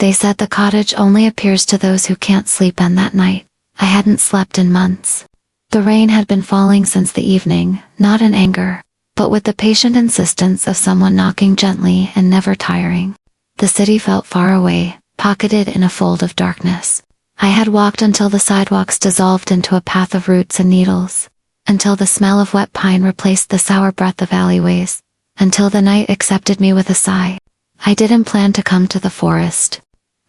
They said the cottage only appears to those who can't sleep, and that night, I hadn't slept in months. The rain had been falling since the evening, not in anger, but with the patient insistence of someone knocking gently and never tiring. The city felt far away, pocketed in a fold of darkness. I had walked until the sidewalks dissolved into a path of roots and needles, until the smell of wet pine replaced the sour breath of alleyways, until the night accepted me with a sigh. I didn't plan to come to the forest.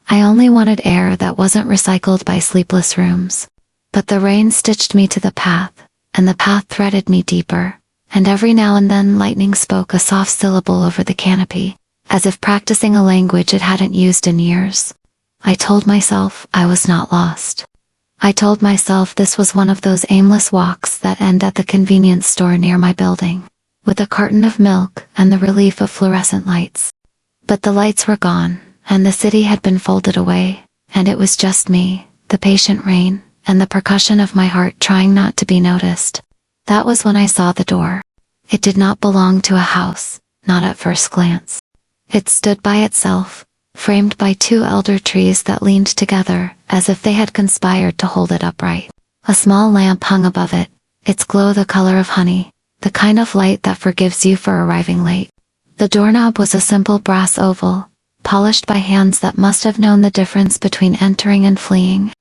I only wanted air that wasn't recycled by sleepless rooms. But the rain stitched me to the path, and the path threaded me deeper, and every now and then lightning spoke a soft syllable over the canopy, as if practicing a language it hadn't used in years. I told myself I was not lost. I told myself this was one of those aimless walks that end at the convenience store near my building, with a carton of milk and the relief of fluorescent lights. But the lights were gone, and the city had been folded away, and it was just me, the patient rain, and the percussion of my heart trying not to be noticed. That was when I saw the door. It did not belong to a house, not at first glance. It stood by itself, framed by two elder trees that leaned together, as if they had conspired to hold it upright. A small lamp hung above it, its glow the color of honey, the kind of light that forgives you for arriving late. The doorknob was a simple brass oval, polished by hands that must have known the difference between entering and fleeing.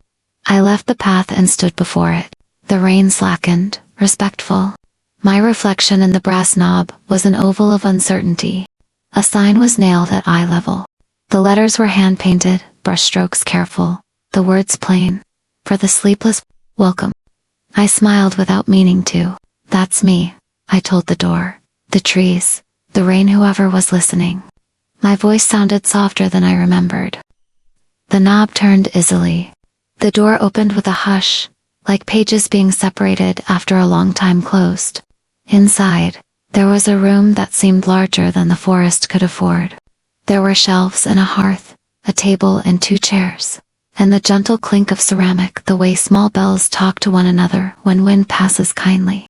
I left the path and stood before it. The rain slackened, respectful. My reflection in the brass knob was an oval of uncertainty. A sign was nailed at eye level. The letters were hand-painted, brushstrokes careful, the words plain. For the sleepless, welcome. I smiled without meaning to. That's me, I told the door, the trees, the rain, whoever was listening. My voice sounded softer than I remembered. The knob turned easily. The door opened with a hush, like pages being separated after a long time closed. Inside, there was a room that seemed larger than the forest could afford. There were shelves and a hearth, a table and two chairs, and the gentle clink of ceramic, the way small bells talk to one another when wind passes kindly.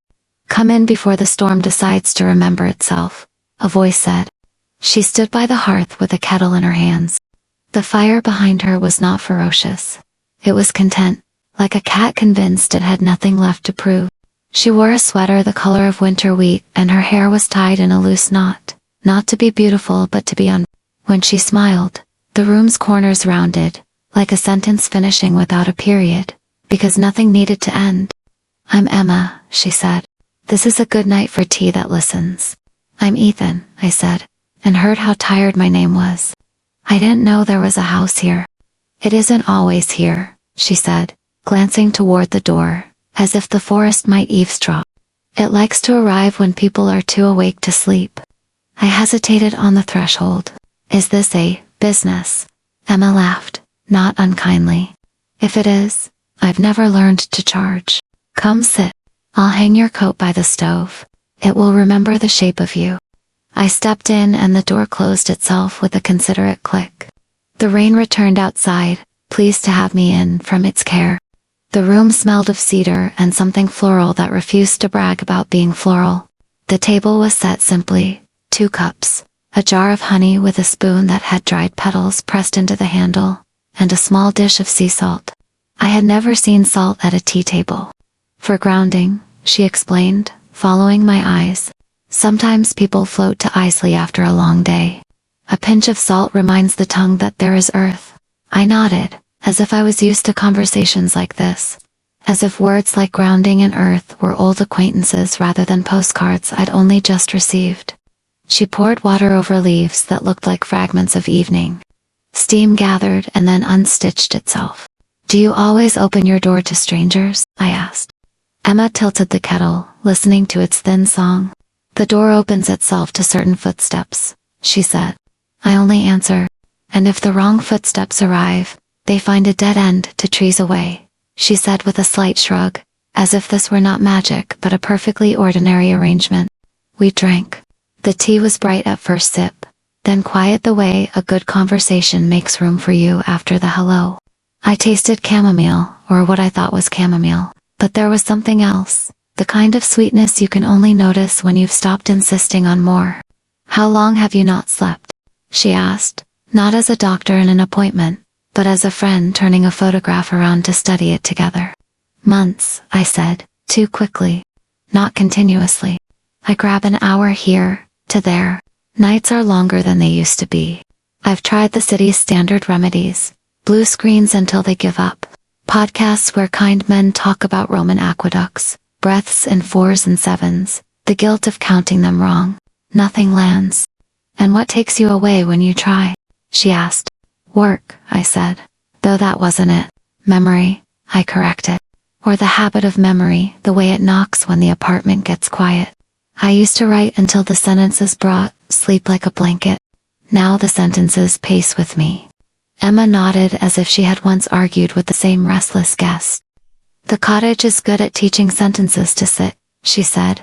Come in before the storm decides to remember itself, a voice said. She stood by the hearth with a kettle in her hands. The fire behind her was not ferocious. It was content, like a cat convinced it had nothing left to prove. She wore a sweater the color of winter wheat, and her hair was tied in a loose knot, not to be beautiful but to be When she smiled, the room's corners rounded, like a sentence finishing without a period, because nothing needed to end. I'm Emma, she said. This is a good night for tea that listens. I'm Ethan, I said, and heard how tired my name was. I didn't know there was a house here. It isn't always here, she said, glancing toward the door, as if the forest might eavesdrop. It likes to arrive when people are too awake to sleep. I hesitated on the threshold. Is this a business? Emma laughed, not unkindly. If it is, I've never learned to charge. Come sit. I'll hang your coat by the stove. It will remember the shape of you. I stepped in and the door closed itself with a considerate click. The rain returned outside, pleased to have me in from its care. The room smelled of cedar and something floral that refused to brag about being floral. The table was set simply, 2 cups, a jar of honey with a spoon that had dried petals pressed into the handle, and a small dish of sea salt. I had never seen salt at a tea table. For grounding, she explained, following my eyes. Sometimes people float to Isley after a long day. A pinch of salt reminds the tongue that there is earth. I nodded, as if I was used to conversations like this. As if words like grounding and earth were old acquaintances rather than postcards I'd only just received. She poured water over leaves that looked like fragments of evening. Steam gathered and then unstitched itself. Do you always open your door to strangers? I asked. Emma tilted the kettle, listening to its thin song. The door opens itself to certain footsteps, she said. I only answer. And if the wrong footsteps arrive, they find a dead end 2 trees away, she said with a slight shrug, as if this were not magic but a perfectly ordinary arrangement. We drank. The tea was bright at first sip, then quiet the way a good conversation makes room for you after the hello. I tasted chamomile, or what I thought was chamomile, but there was something else, the kind of sweetness you can only notice when you've stopped insisting on more. How long have you not slept? She asked, Not as a doctor in an appointment, but as a friend turning a photograph around to study it together. Months, I said, too quickly. Not continuously. I grab an hour here, to there. Nights are longer than they used to be. I've tried the city's standard remedies. Blue screens until they give up. Podcasts where kind men talk about Roman aqueducts. Breaths in 4s and 7s. The guilt of counting them wrong. Nothing lands. And what takes you away when you try? She asked. Work, I said. Though that wasn't it. Memory, I corrected. Or the habit of memory, the way it knocks when the apartment gets quiet. I used to write until the sentences brought sleep like a blanket. Now the sentences pace with me. Emma nodded as if she had once argued with the same restless guest. The cottage is good at teaching sentences to sit, she said.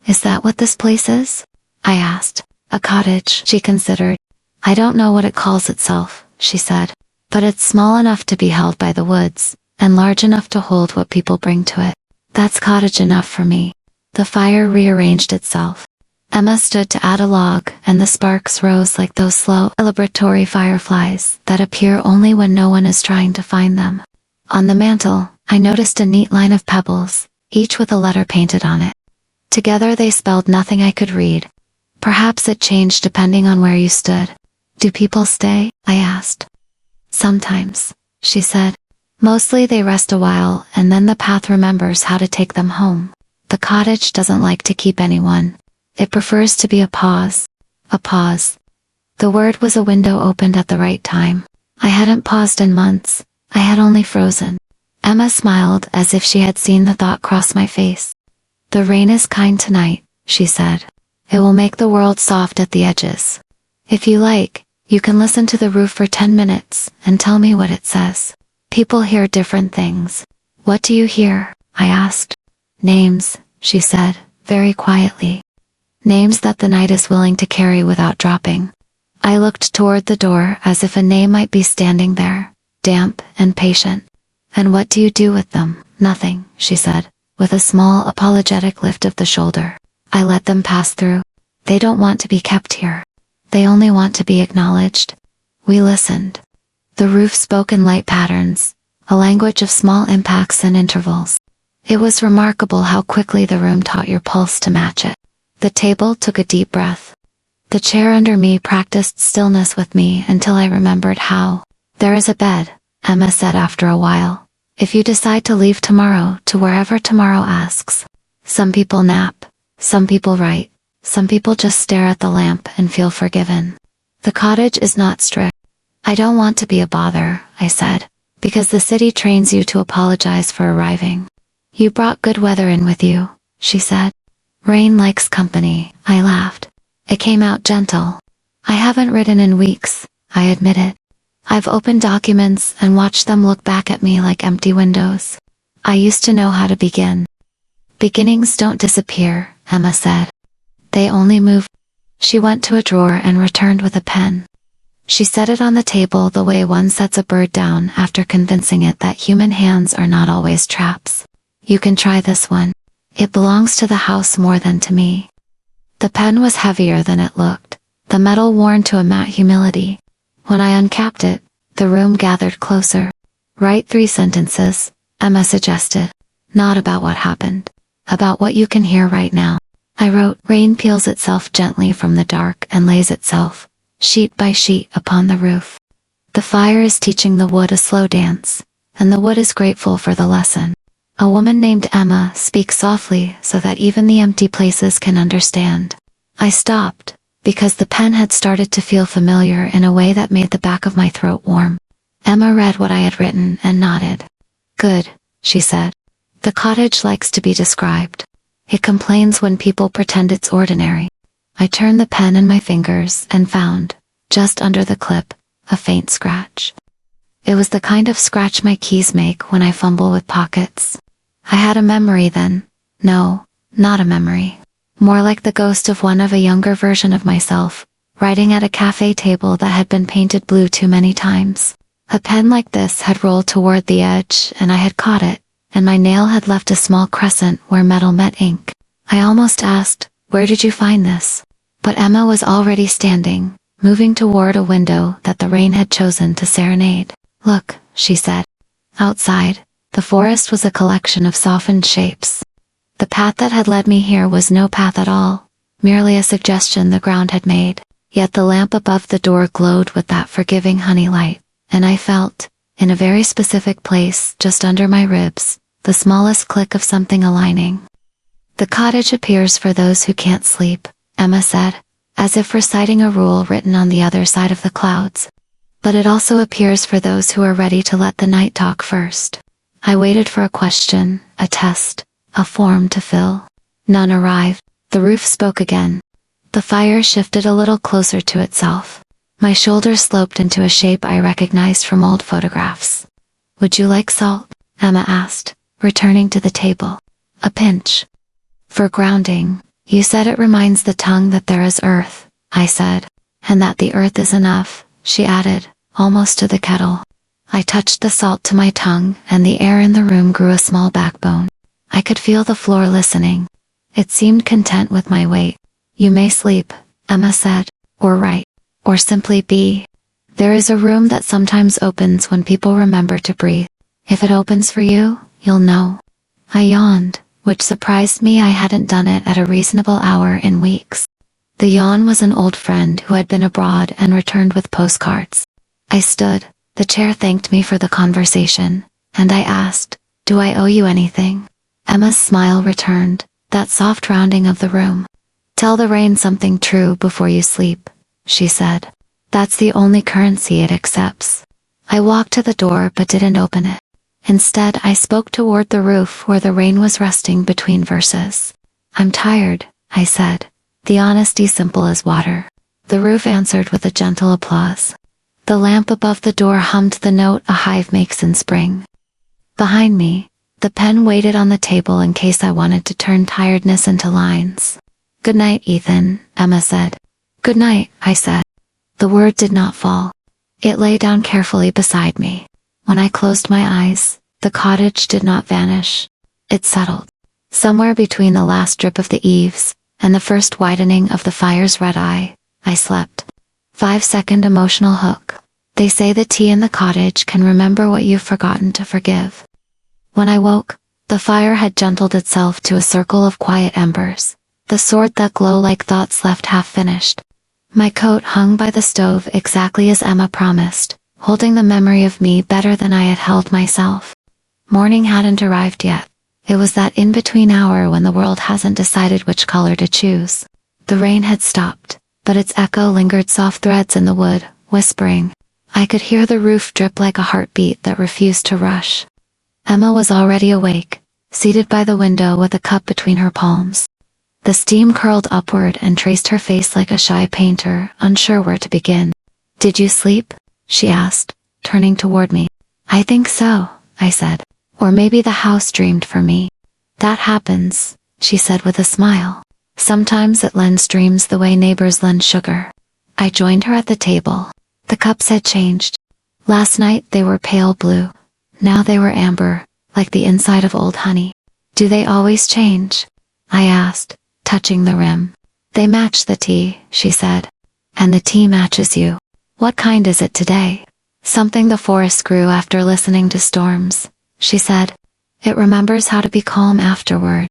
Is that what this place is? I asked. A cottage, she considered. I don't know what it calls itself, she said. But it's small enough to be held by the woods, and large enough to hold what people bring to it. That's cottage enough for me. The fire rearranged itself. Emma stood to add a log, and the sparks rose like those slow, celebratory fireflies that appear only when no one is trying to find them. On the mantel, I noticed a neat line of pebbles, each with a letter painted on it. Together they spelled nothing I could read. Perhaps it changed depending on where you stood. Do people stay? I asked. Sometimes, she said. Mostly they rest a while, and then the path remembers how to take them home. The cottage doesn't like to keep anyone. It prefers to be a pause. A pause. The word was a window opened at the right time. I hadn't paused in months. I had only frozen. Emma smiled as if she had seen the thought cross my face. The rain is kind tonight, she said. It will make the world soft at the edges. If you like, you can listen to the roof for 10 minutes and tell me what it says. People hear different things. What do you hear? I asked. Names, she said, very quietly. Names that the night is willing to carry without dropping. I looked toward the door as if a name might be standing there, damp and patient. And what do you do with them? Nothing, she said, with a small apologetic lift of the shoulder. I let them pass through. They don't want to be kept here. They only want to be acknowledged. We listened. The roof spoke in light patterns, a language of small impacts and intervals. It was remarkable how quickly the room taught your pulse to match it. The table took a deep breath. The chair under me practiced stillness with me until I remembered how. There is a bed, Emma said after a while. If you decide to leave tomorrow to wherever tomorrow asks. Some people nap. Some people write. Some people just stare at the lamp and feel forgiven. The cottage is not strict. I don't want to be a bother, I said, because the city trains you to apologize for arriving. You brought good weather in with you, she said. Rain likes company, I laughed. It came out gentle. I haven't written in weeks, I admitted. I've opened documents and watched them look back at me like empty windows. I used to know how to begin. Beginnings don't disappear, Emma said. They only move. She went to a drawer and returned with a pen. She set it on the table the way one sets a bird down after convincing it that human hands are not always traps. You can try this one. It belongs to the house more than to me. The pen was heavier than it looked, the metal worn to a matte humility. When I uncapped it, the room gathered closer. Write 3 sentences, Emma suggested. Not about what happened. About what you can hear right now. I wrote, rain peels itself gently from the dark and lays itself, sheet by sheet, upon the roof. The fire is teaching the wood a slow dance, and the wood is grateful for the lesson. A woman named Emma speaks softly so that even the empty places can understand. I stopped, because the pen had started to feel familiar in a way that made the back of my throat warm. Emma read what I had written and nodded. Good, she said. The cottage likes to be described. It complains when people pretend it's ordinary. I turned the pen in my fingers and found, just under the clip, a faint scratch. It was the kind of scratch my keys make when I fumble with pockets. I had a memory then. No, not a memory. More like the ghost of a younger version of myself, writing at a cafe table that had been painted blue too many times. A pen like this had rolled toward the edge and I had caught it, and my nail had left a small crescent where metal met ink. I almost asked, where did you find this? But Emma was already standing, moving toward a window that the rain had chosen to serenade. "Look," she said. Outside, the forest was a collection of softened shapes. The path that had led me here was no path at all, merely a suggestion the ground had made. Yet the lamp above the door glowed with that forgiving honey light, and I felt, in a very specific place just under my ribs, the smallest click of something aligning. "The cottage appears for those who can't sleep," Emma said, as if reciting a rule written on the other side of the clouds. "But it also appears for those who are ready to let the night talk first." I waited for a question, a test, a form to fill. None arrived. The roof spoke again. The fire shifted a little closer to itself. My shoulders sloped into a shape I recognized from old photographs. "Would you like salt?" Emma asked, returning to the table. "A pinch." "For grounding. You said it reminds the tongue that there is earth," I said. "And that the earth is enough," she added, almost to the kettle. I touched the salt to my tongue, and the air in the room grew a small backbone. I could feel the floor listening. It seemed content with my weight. "You may sleep," Emma said, "or write, or simply be. There is a room that sometimes opens when people remember to breathe. If it opens for you, you'll know." I yawned, which surprised me. I hadn't done it at a reasonable hour in weeks. The yawn was an old friend who had been abroad and returned with postcards. I stood, the chair thanked me for the conversation, and I asked, "Do I owe you anything?" Emma's smile returned, that soft rounding of the room. "Tell the rain something true before you sleep," she said. "That's the only currency it accepts." I walked to the door but didn't open it. Instead, I spoke toward the roof where the rain was resting between verses. "I'm tired," I said, the honesty simple as water. The roof answered with a gentle applause. The lamp above the door hummed the note a hive makes in spring. Behind me, the pen waited on the table in case I wanted to turn tiredness into lines. "Good night, Ethan," Emma said. "Good night," I said. The word did not fall. It lay down carefully beside me. When I closed my eyes, the cottage did not vanish. It settled. Somewhere between the last drip of the eaves and the first widening of the fire's red eye, I slept. 5-second emotional hook. They say the tea in the cottage can remember what you've forgotten to forgive. When I woke, the fire had gentled itself to a circle of quiet embers, the sort that glow like thoughts left half-finished. My coat hung by the stove exactly as Emma promised, holding the memory of me better than I had held myself. Morning hadn't arrived yet. It was that in-between hour when the world hasn't decided which color to choose. The rain had stopped, but its echo lingered soft threads in the wood, whispering. I could hear the roof drip like a heartbeat that refused to rush. Emma was already awake, seated by the window with a cup between her palms. The steam curled upward and traced her face like a shy painter, unsure where to begin. "Did you sleep?" she asked, turning toward me. "I think so," I said. "Or maybe the house dreamed for me." "That happens," she said with a smile. "Sometimes it lends dreams the way neighbors lend sugar." I joined her at the table. The cups had changed. Last night they were pale blue. Now they were amber, like the inside of old honey. "Do they always change?" I asked, touching the rim. "They match the tea," she said. "And the tea matches you." "What kind is it today?" "Something the forest grew after listening to storms," she said. "It remembers how to be calm afterward."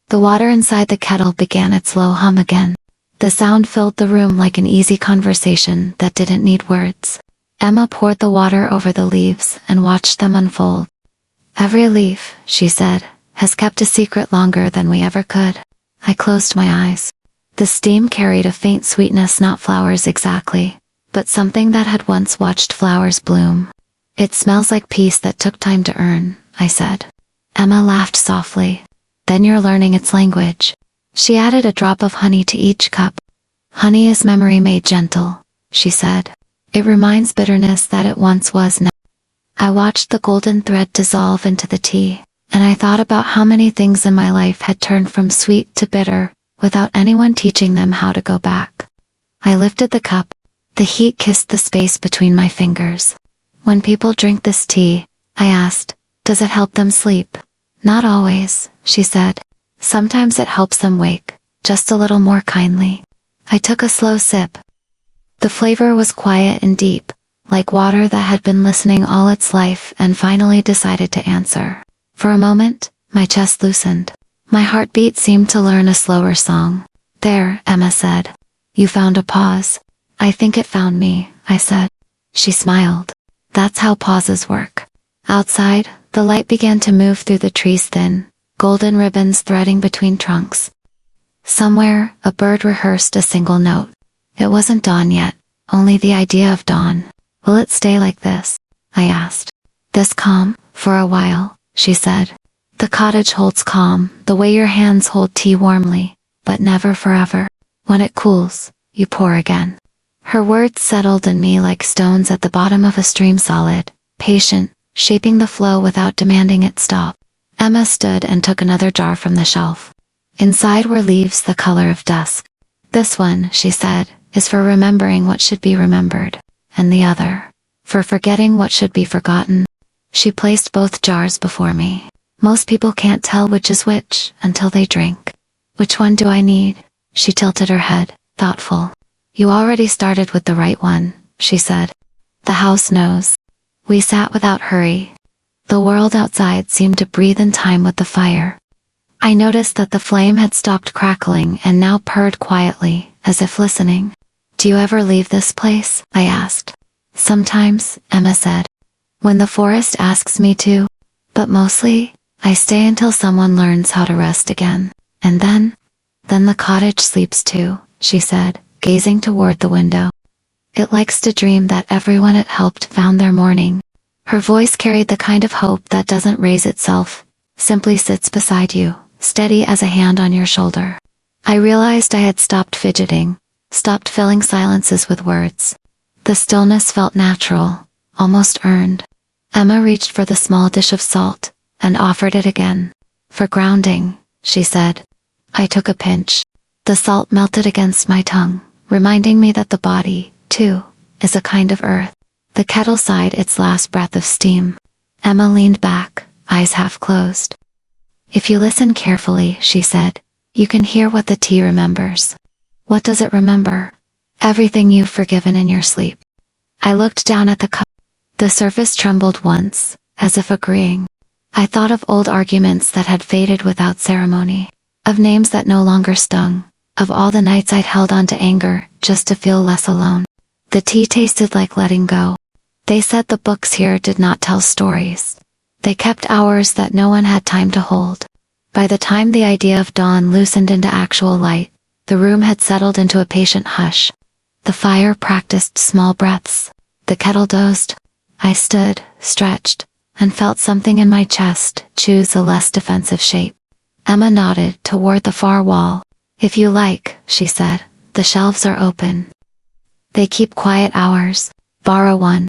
The water inside the kettle began its low hum again. The sound filled the room like an easy conversation that didn't need words. Emma poured the water over the leaves and watched them unfold. "Every leaf," she said, "has kept a secret longer than we ever could." I closed my eyes. The steam carried a faint sweetness, not flowers exactly, but something that had once watched flowers bloom. "It smells like peace that took time to earn," I said. Emma laughed softly. "Then you're learning its language." She added a drop of honey to each cup. "Honey is memory made gentle," she said. "It reminds bitterness that it once was not." I watched the golden thread dissolve into the tea, and I thought about how many things in my life had turned from sweet to bitter, without anyone teaching them how to go back. I lifted the cup. The heat kissed the space between my fingers. "When people drink this tea," I asked, "does it help them sleep?" "Not always," she said. "Sometimes it helps them wake, just a little more kindly." I took a slow sip. The flavor was quiet and deep, like water that had been listening all its life and finally decided to answer. For a moment, my chest loosened. My heartbeat seemed to learn a slower song. "There," Emma said. "You found a pause." "I think it found me," I said. She smiled. "That's how pauses work." Outside, the light began to move through the trees, thin, golden ribbons threading between trunks. Somewhere, a bird rehearsed a single note. It wasn't dawn yet, only the idea of dawn. "Will it stay like this?" I asked. "This calm, for a while," she said. "The cottage holds calm, the way your hands hold tea warmly, but never forever. When it cools, you pour again." Her words settled in me like stones at the bottom of a stream, solid, patient, shaping the flow without demanding it stop. Emma stood and took another jar from the shelf. Inside were leaves the color of dusk. "This one," she said, "is for remembering what should be remembered, and the other, for forgetting what should be forgotten." She placed both jars before me. "Most people can't tell which is which until they drink." "Which one do I need?" She tilted her head, thoughtful. "You already started with the right one," she said. "The house knows." We sat without hurry. The world outside seemed to breathe in time with the fire. I noticed that the flame had stopped crackling and now purred quietly, as if listening. "Do you ever leave this place?" I asked. "Sometimes," Emma said. "When the forest asks me to. But mostly, I stay until someone learns how to rest again. And then the cottage sleeps too," she said, gazing toward the window. "It likes to dream that everyone it helped found their morning." Her voice carried the kind of hope that doesn't raise itself, simply sits beside you, steady as a hand on your shoulder. I realized I had stopped fidgeting, stopped filling silences with words. The stillness felt natural, almost earned. Emma reached for the small dish of salt, and offered it again. "For grounding," she said. I took a pinch. The salt melted against my tongue, reminding me that the body, too, is a kind of earth. The kettle sighed its last breath of steam. Emma leaned back, eyes half closed. "If you listen carefully," she said, "you can hear what the tea remembers." "What does it remember?" "Everything you've forgiven in your sleep." I looked down at the cup. The surface trembled once, as if agreeing. I thought of old arguments that had faded without ceremony, of names that no longer stung, of all the nights I'd held on to anger, just to feel less alone. The tea tasted like letting go. They said the books here did not tell stories. They kept hours that no one had time to hold. By the time the idea of dawn loosened into actual light, the room had settled into a patient hush. The fire practiced small breaths. The kettle dozed. I stood, stretched, and felt something in my chest choose a less defensive shape. Emma nodded toward the far wall. "If you like," she said, "the shelves are open. They keep quiet hours. Borrow one."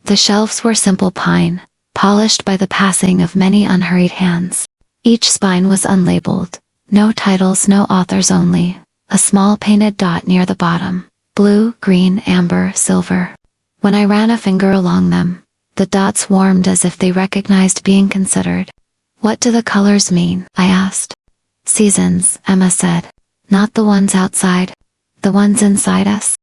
The shelves were simple pine, polished by the passing of many unhurried hands. Each spine was unlabeled. No titles, no authors, only a small painted dot near the bottom. Blue, green, amber, silver. When I ran a finger along them, the dots warmed as if they recognized being considered. "What do the colors mean?" I asked. "Seasons," Emma said. "Not the ones outside. The ones inside us."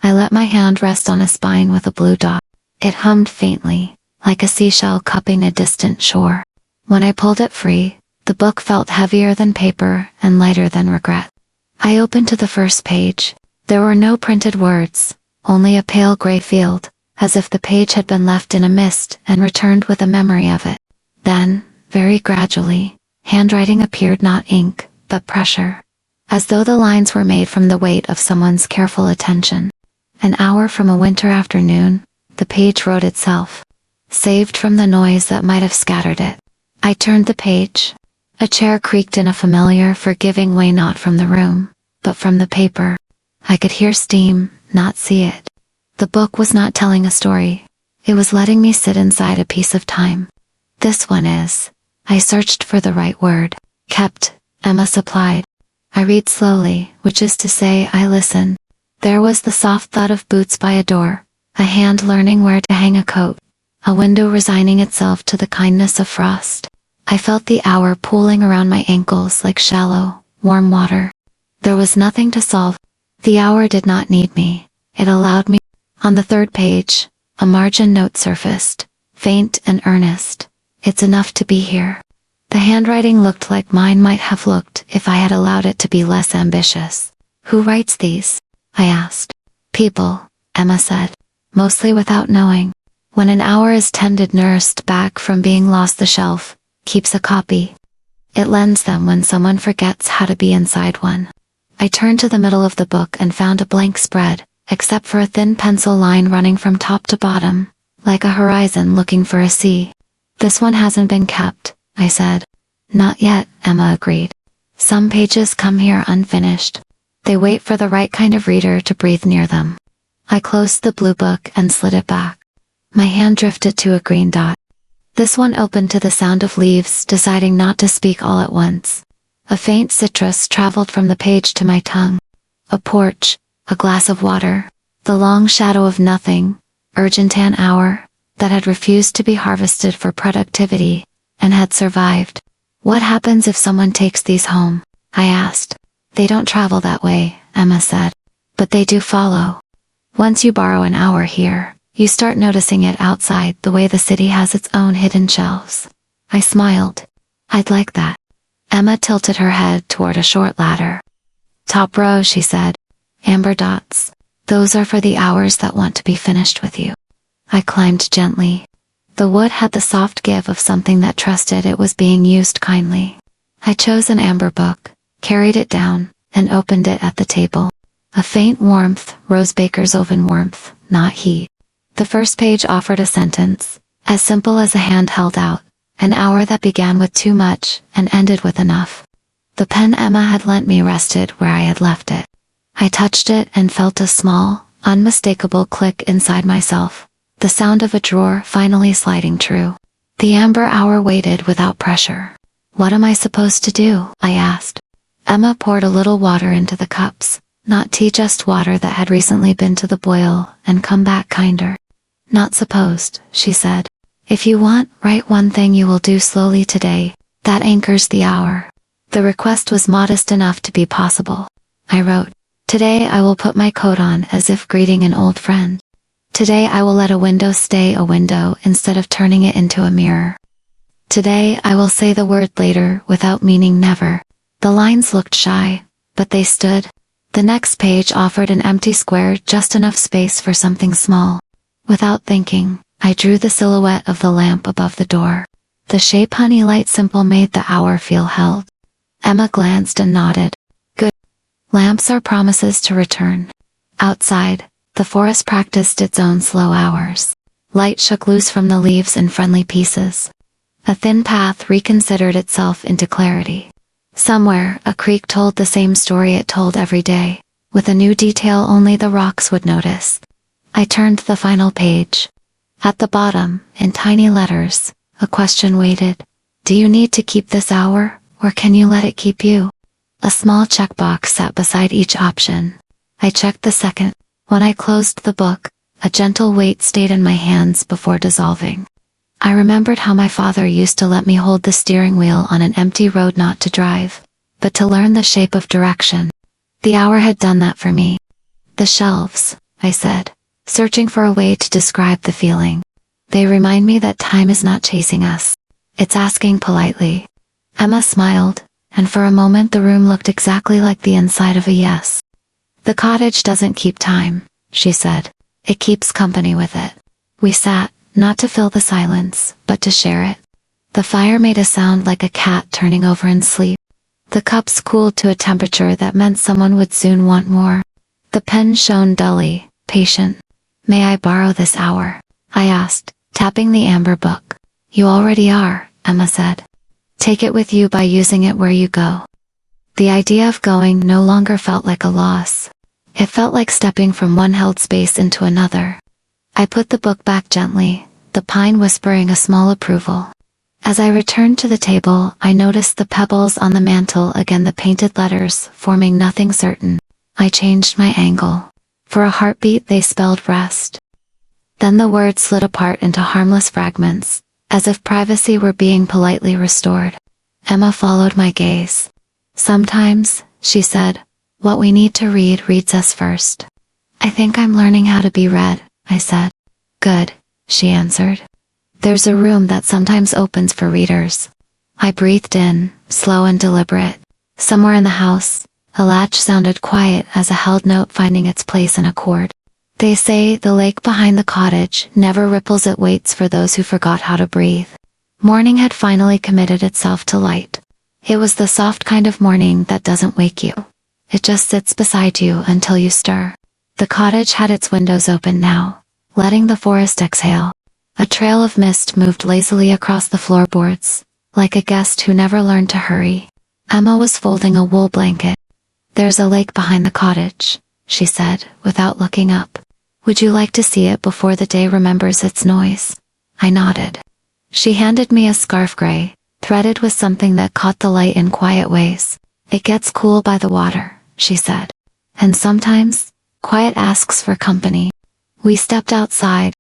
I let my hand rest on a spine with a blue dot. It hummed faintly, like a seashell cupping a distant shore. When I pulled it free, the book felt heavier than paper and lighter than regret. I opened to the first page. There were no printed words, only a pale gray field, as if the page had been left in a mist and returned with a memory of it. Then, very gradually, handwriting appeared, not ink, but pressure. As though the lines were made from the weight of someone's careful attention. An hour from a winter afternoon, the page wrote itself, saved from the noise that might have scattered it. I turned the page. A chair creaked in a familiar, forgiving way, not from the room, but from the paper. I could hear steam, not see it. The book was not telling a story. It was letting me sit inside a piece of time. "This one is." I searched for the right word. "Kept," Emma supplied. I read slowly, which is to say I listen. There was the soft thud of boots by a door, a hand learning where to hang a coat, a window resigning itself to the kindness of frost. I felt the hour pooling around my ankles like shallow, warm water. There was nothing to solve. The hour did not need me. It allowed me. On the third page, a margin note surfaced, faint and earnest. It's enough to be here. The handwriting looked like mine might have looked if I had allowed it to be less ambitious. Who writes these? I asked. People, Emma said, mostly without knowing. When an hour is tended, nursed back from being lost, the shelf keeps a copy. It lends them when someone forgets how to be inside one. I turned to the middle of the book and found a blank spread, except for a thin pencil line running from top to bottom, like a horizon looking for a sea. This one hasn't been kept, I said. Not yet, Emma agreed. Some pages come here unfinished. They wait for the right kind of reader to breathe near them. I closed the blue book and slid it back. My hand drifted to a green dot. This one opened to the sound of leaves deciding not to speak all at once. A faint citrus traveled from the page to my tongue. A porch, a glass of water, the long shadow of nothing, urgent an hour, that had refused to be harvested for productivity, and had survived. What happens if someone takes these home? I asked. They don't travel that way, Emma said. But they do follow. Once you borrow an hour here, you start noticing it outside the way the city has its own hidden shelves. I smiled. I'd like that. Emma tilted her head toward a short ladder. Top row, she said. Amber dots. Those are for the hours that want to be finished with you. I climbed gently. The wood had the soft give of something that trusted it was being used kindly. I chose an amber book, carried it down, and opened it at the table. A faint warmth, Rose Baker's oven warmth, not heat. The first page offered a sentence, as simple as a hand held out, an hour that began with too much and ended with enough. The pen Emma had lent me rested where I had left it. I touched it and felt a small, unmistakable click inside myself, the sound of a drawer finally sliding true. The amber hour waited without pressure. What am I supposed to do? I asked. Emma poured a little water into the cups, not tea, just water that had recently been to the boil and come back kinder. Not supposed, she said. If you want, write one thing you will do slowly today, that anchors the hour. The request was modest enough to be possible. I wrote, today I will put my coat on as if greeting an old friend. Today I will let a window stay a window instead of turning it into a mirror. Today I will say the word later without meaning never. The lines looked shy, but they stood. The next page offered an empty square, just enough space for something small. Without thinking, I drew the silhouette of the lamp above the door. The shape honey light simple made the hour feel held. Emma glanced and nodded. Good. Lamps are promises to return. Outside, the forest practiced its own slow hours. Light shook loose from the leaves in friendly pieces. A thin path reconsidered itself into clarity. Somewhere, a creek told the same story it told every day, with a new detail only the rocks would notice. I turned the final page. At the bottom, in tiny letters, a question waited. Do you need to keep this hour, or can you let it keep you? A small checkbox sat beside each option. I checked the second. When I closed the book, a gentle weight stayed in my hands before dissolving. I remembered how my father used to let me hold the steering wheel on an empty road, not to drive, but to learn the shape of direction. The hour had done that for me. The shelves, I said, searching for a way to describe the feeling. They remind me that time is not chasing us. It's asking politely. Emma smiled, and for a moment the room looked exactly like the inside of a yes. The cottage doesn't keep time, she said. It keeps company with it. We sat, not to fill the silence, but to share it. The fire made a sound like a cat turning over in sleep. The cups cooled to a temperature that meant someone would soon want more. The pen shone dully, patient. May I borrow this hour? I asked, tapping the amber book. You already are, Emma said. Take it with you by using it where you go. The idea of going no longer felt like a loss. It felt like stepping from one held space into another. I put the book back gently, the pine whispering a small approval. As I returned to the table, I noticed the pebbles on the mantel again, the painted letters forming nothing certain. I changed my angle. For a heartbeat they spelled rest. Then the words slid apart into harmless fragments, as if privacy were being politely restored. Emma followed my gaze. Sometimes, she said, what we need to read reads us first. I think I'm learning how to be read, I said. Good, she answered. There's a room that sometimes opens for readers. I breathed in, slow and deliberate. Somewhere in the house, a latch sounded quiet as a held note finding its place in a chord. They say the lake behind the cottage never ripples, it waits for those who forgot how to breathe. Morning had finally committed itself to light. It was the soft kind of morning that doesn't wake you. It just sits beside you until you stir. The cottage had its windows open now, letting the forest exhale. A trail of mist moved lazily across the floorboards, like a guest who never learned to hurry. Emma was folding a wool blanket. There's a lake behind the cottage, she said, without looking up. Would you like to see it before the day remembers its noise? I nodded. She handed me a scarf gray, threaded with something that caught the light in quiet ways. It gets cool by the water, she said. And sometimes, quiet asks for company. We stepped outside.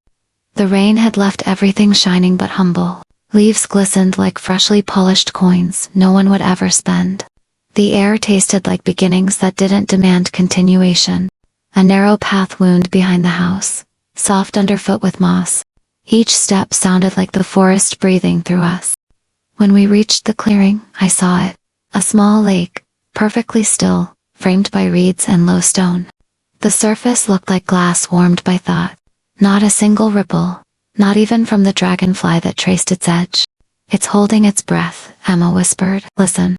The rain had left everything shining but humble. Leaves glistened like freshly polished coins no one would ever spend. The air tasted like beginnings that didn't demand continuation. A narrow path wound behind the house, soft underfoot with moss. Each step sounded like the forest breathing through us. When we reached the clearing, I saw it. A small lake, perfectly still, framed by reeds and low stone. The surface looked like glass warmed by thought. Not a single ripple, not even from the dragonfly that traced its edge. It's holding its breath, Emma whispered. Listen.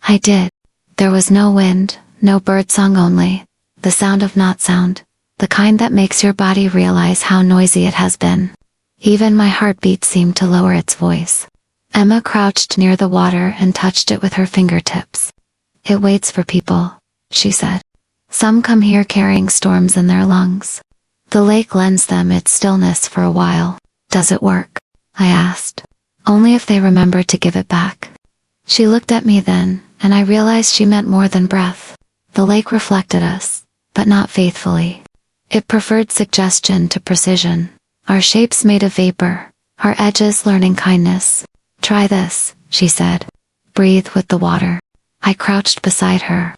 I did. There was no wind, no birdsong, only the sound of not sound, the kind that makes your body realize how noisy it has been. Even my heartbeat seemed to lower its voice. Emma crouched near the water and touched it with her fingertips. It waits for people, she said. Some come here carrying storms in their lungs. The lake lends them its stillness for a while. Does it work? I asked. Only if they remember to give it back. She looked at me then, and I realized she meant more than breath. The lake reflected us, but not faithfully. It preferred suggestion to precision. Our shapes made of vapor, our edges learning kindness. Try this, she said. Breathe with the water. I crouched beside her.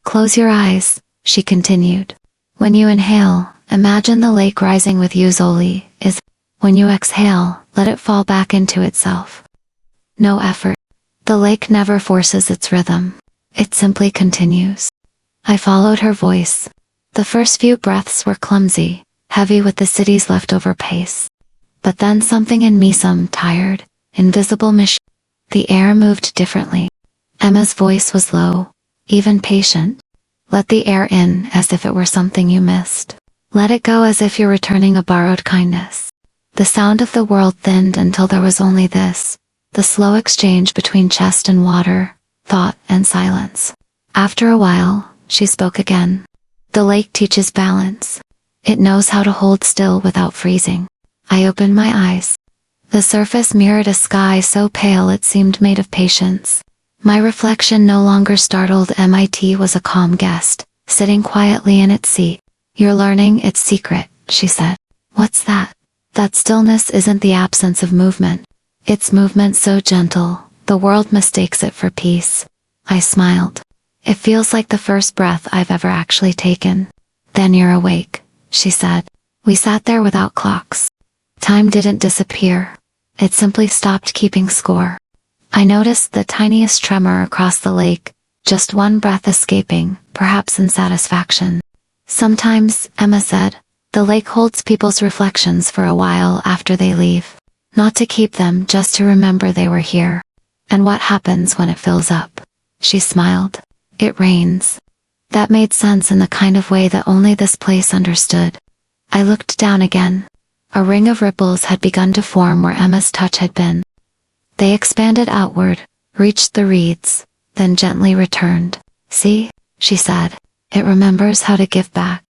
Close your eyes, she continued. When you inhale, imagine the lake rising with you. Zoli is. When you exhale, let it fall back into itself. No effort. The lake never forces its rhythm. It simply continues. I followed her voice. The first few breaths were clumsy, heavy with the city's leftover pace. But then something in me, some tired, invisible machine. The air moved differently. Emma's voice was low, even patient. Let the air in as if it were something you missed. Let it go as if you're returning a borrowed kindness. The sound of the world thinned until there was only this, the slow exchange between chest and water, thought and silence. After a while, she spoke again. The lake teaches balance. It knows how to hold still without freezing. I opened my eyes. The surface mirrored a sky so pale it seemed made of patience. My reflection no longer startled. MIT was a calm guest, sitting quietly in its seat. You're learning its secret, she said. What's that? That stillness isn't the absence of movement. It's movement so gentle, the world mistakes it for peace. I smiled. It feels like the first breath I've ever actually taken. Then you're awake, she said. We sat there without clocks. Time didn't disappear. It simply stopped keeping score. I noticed the tiniest tremor across the lake, just one breath escaping, perhaps in satisfaction. Sometimes, Emma said, the lake holds people's reflections for a while after they leave. Not to keep them, just to remember they were here. And what happens when it fills up? She smiled. It rains. That made sense in the kind of way that only this place understood. I looked down again. A ring of ripples had begun to form where Emma's touch had been. They expanded outward, reached the reeds, then gently returned. See, she said. It remembers how to give back.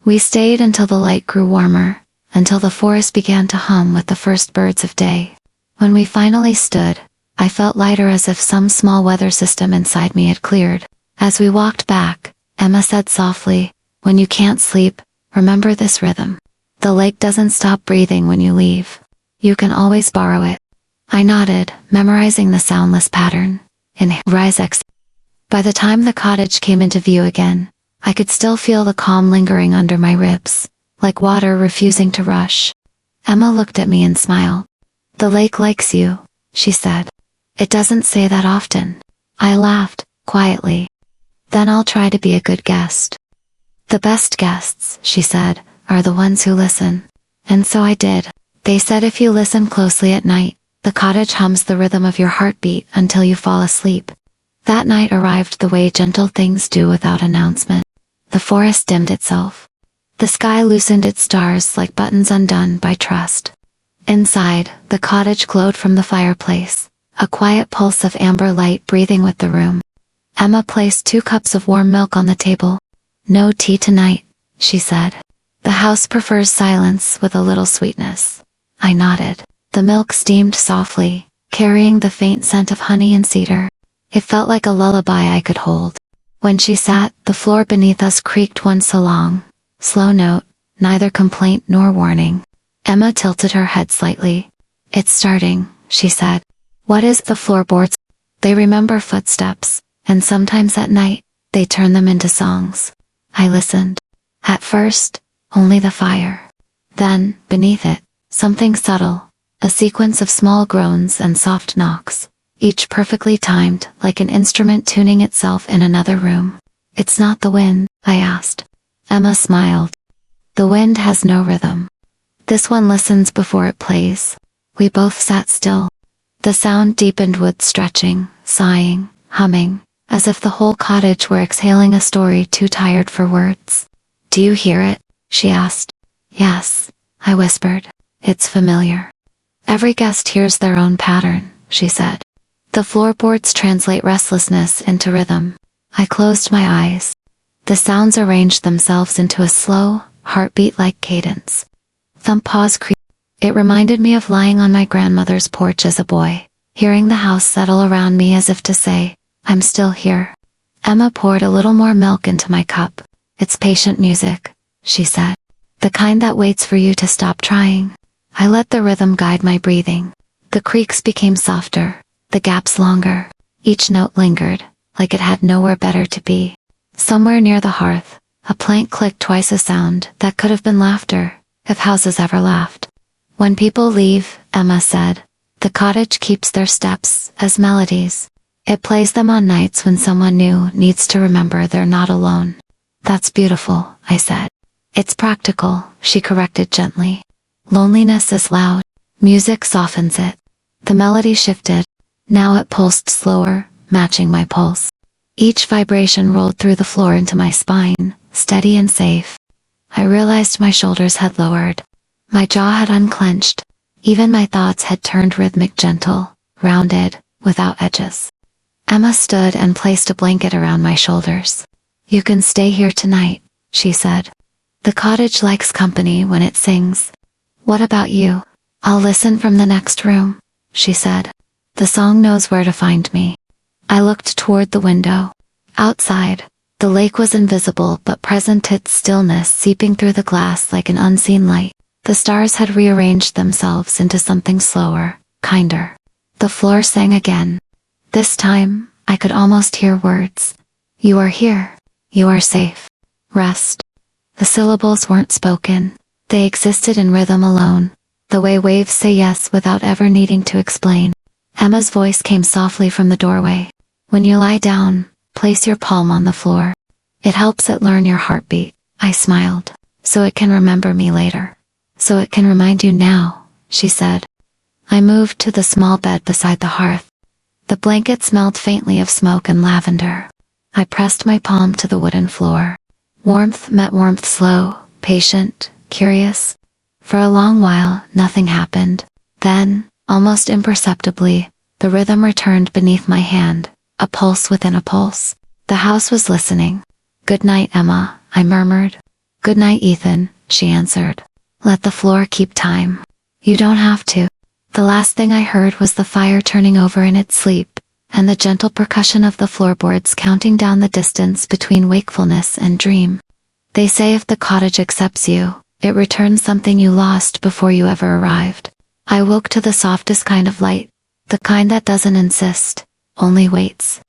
We stayed until the light grew warmer, until the forest began to hum with the first birds of day. When we finally stood, I felt lighter, as if some small weather system inside me had cleared. As we walked back, Emma said softly, when you can't sleep, remember this rhythm. The lake doesn't stop breathing when you leave. You can always borrow it. I nodded, memorizing the soundless pattern. Inhale, rise, exhale. By the time the cottage came into view again, I could still feel the calm lingering under my ribs, like water refusing to rush. Emma looked at me and smiled. "The lake likes you," she said. "It doesn't say that often." I laughed, quietly. "Then I'll try to be a good guest." "The best guests," she said, "are the ones who listen." And so I did. They said if you listen closely at night, the cottage hums the rhythm of your heartbeat until you fall asleep. That night arrived the way gentle things do without announcement. The forest dimmed itself. The sky loosened its stars like buttons undone by trust. Inside, the cottage glowed from the fireplace, a quiet pulse of amber light breathing with the room. Emma placed 2 cups of warm milk on the table. "No tea tonight," she said. "The house prefers silence with a little sweetness." I nodded. The milk steamed softly, carrying the faint scent of honey and cedar. It felt like a lullaby I could hold. When she sat, the floor beneath us creaked once a long, slow note, neither complaint nor warning. Emma tilted her head slightly. "It's starting," she said. "What is the floorboards? They remember footsteps, and sometimes at night, they turn them into songs." I listened. At first, only the fire. Then, beneath it, something subtle, a sequence of small groans and soft knocks, each perfectly timed, like an instrument tuning itself in another room. "It's not the wind?" I asked. Emma smiled. "The wind has no rhythm. This one listens before it plays." We both sat still. The sound deepened with stretching, sighing, humming, as if the whole cottage were exhaling a story too tired for words. "Do you hear it?" she asked. "Yes," I whispered. "It's familiar." "Every guest hears their own pattern," she said. "The floorboards translate restlessness into rhythm." I closed my eyes. The sounds arranged themselves into a slow, heartbeat-like cadence. Thump, pause, creak. It reminded me of lying on my grandmother's porch as a boy, hearing the house settle around me as if to say, "I'm still here." Emma poured a little more milk into my cup. "It's patient music," she said. "The kind that waits for you to stop trying." I let the rhythm guide my breathing. The creaks became softer, the gaps longer. Each note lingered, like it had nowhere better to be. Somewhere near the hearth, a plank clicked twice a sound that could have been laughter, if houses ever laughed. "When people leave," Emma said, "the cottage keeps their steps as melodies. It plays them on nights when someone new needs to remember they're not alone." "That's beautiful," I said. "It's practical," she corrected gently. "Loneliness is loud. Music softens it." The melody shifted. Now it pulsed slower, matching my pulse. Each vibration rolled through the floor into my spine, steady and safe. I realized my shoulders had lowered. My jaw had unclenched. Even my thoughts had turned rhythmic, gentle, rounded, without edges. Emma stood and placed a blanket around my shoulders. "You can stay here tonight," she said. "The cottage likes company when it sings." "What about you?" "I'll listen from the next room," she said. "The song knows where to find me." I looked toward the window. Outside, the lake was invisible but present, its stillness seeping through the glass like an unseen light. The stars had rearranged themselves into something slower, kinder. The floor sang again. This time, I could almost hear words. "You are here. You are safe. Rest." The syllables weren't spoken. They existed in rhythm alone, the way waves say yes without ever needing to explain. Emma's voice came softly from the doorway. "When you lie down, place your palm on the floor. It helps it learn your heartbeat." I smiled. "So it can remember me later." "So it can remind you now," she said. I moved to the small bed beside the hearth. The blanket smelled faintly of smoke and lavender. I pressed my palm to the wooden floor. Warmth met warmth, slow, patient, curious. For a long while, nothing happened. Then, almost imperceptibly, the rhythm returned beneath my hand, a pulse within a pulse. The house was listening. "Good night, Emma," I murmured. "Good night, Ethan," she answered. "Let the floor keep time." "You don't have to." The last thing I heard was the fire turning over in its sleep, and the gentle percussion of the floorboards counting down the distance between wakefulness and dream. They say if the cottage accepts you, it returns something you lost before you ever arrived. I woke to the softest kind of light, the kind that doesn't insist, only waits.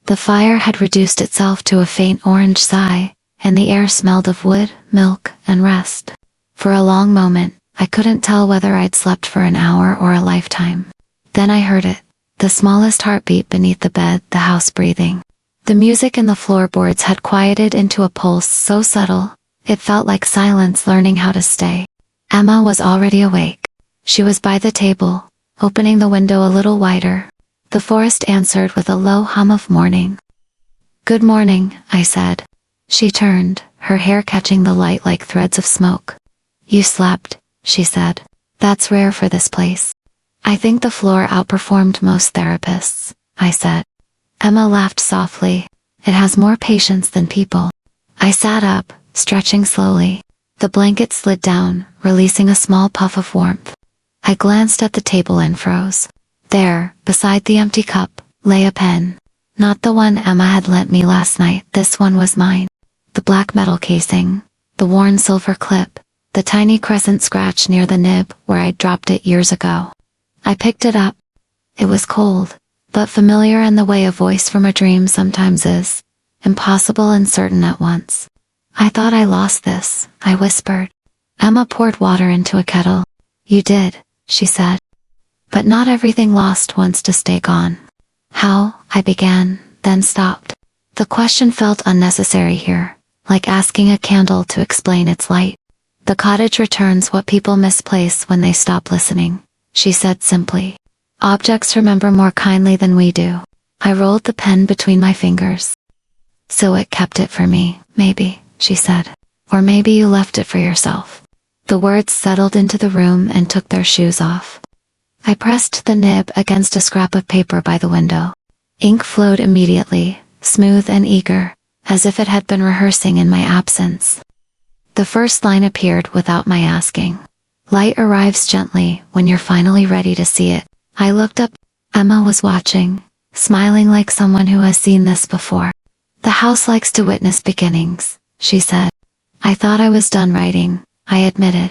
The fire had reduced itself to a faint orange sigh, and the air smelled of wood, milk, and rest. For a long moment, I couldn't tell whether I'd slept for an hour or a lifetime. Then I heard it, the smallest heartbeat beneath the bed, the house breathing. The music in the floorboards had quieted into a pulse so subtle, it felt like silence learning how to stay. Emma was already awake. She was by the table, opening the window a little wider. The forest answered with a low hum of morning. "Good morning," I said. She turned, her hair catching the light like threads of smoke. "You slept," she said. "That's rare for this place." "I think the floor outperformed most therapists," I said. Emma laughed softly. "It has more patience than people." I sat up, stretching slowly. The blanket slid down, releasing a small puff of warmth. I glanced at the table and froze. There, beside the empty cup, lay a pen. Not the one Emma had lent me last night, this one was mine. The black metal casing, the worn silver clip, the tiny crescent scratch near the nib where I'd dropped it years ago. I picked it up. It was cold, but familiar in the way a voice from a dream sometimes is, impossible and certain at once. "I thought I lost this," I whispered. Emma poured water into a kettle. "You did," she said. "But not everything lost wants to stay gone." "How?" I began, then stopped. The question felt unnecessary here, like asking a candle to explain its light. "The cottage returns what people misplace when they stop listening," she said simply. "Objects remember more kindly than we do." I rolled the pen between my fingers. "So it kept it for me, maybe," she said. "Or maybe you left it for yourself." The words settled into the room and took their shoes off. I pressed the nib against a scrap of paper by the window. Ink flowed immediately, smooth and eager, as if it had been rehearsing in my absence. The first line appeared without my asking. "Light arrives gently when you're finally ready to see it." I looked up. Emma was watching, smiling like someone who has seen this before. "The house likes to witness beginnings," she said. I thought I was done writing, I admitted.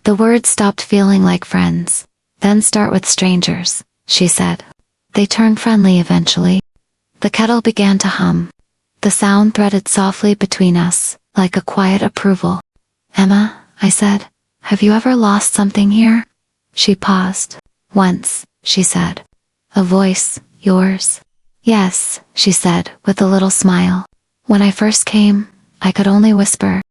"The words stopped feeling like friends. Then start with strangers," she said. "They turn friendly eventually." The kettle began to hum. The sound threaded softly between us, like a quiet approval. "Emma," I said, "have you ever lost something here?" She paused. "Once," she said. "A voice, yours?" "Yes," she said, with a little smile. "When I first came, I could only whisper.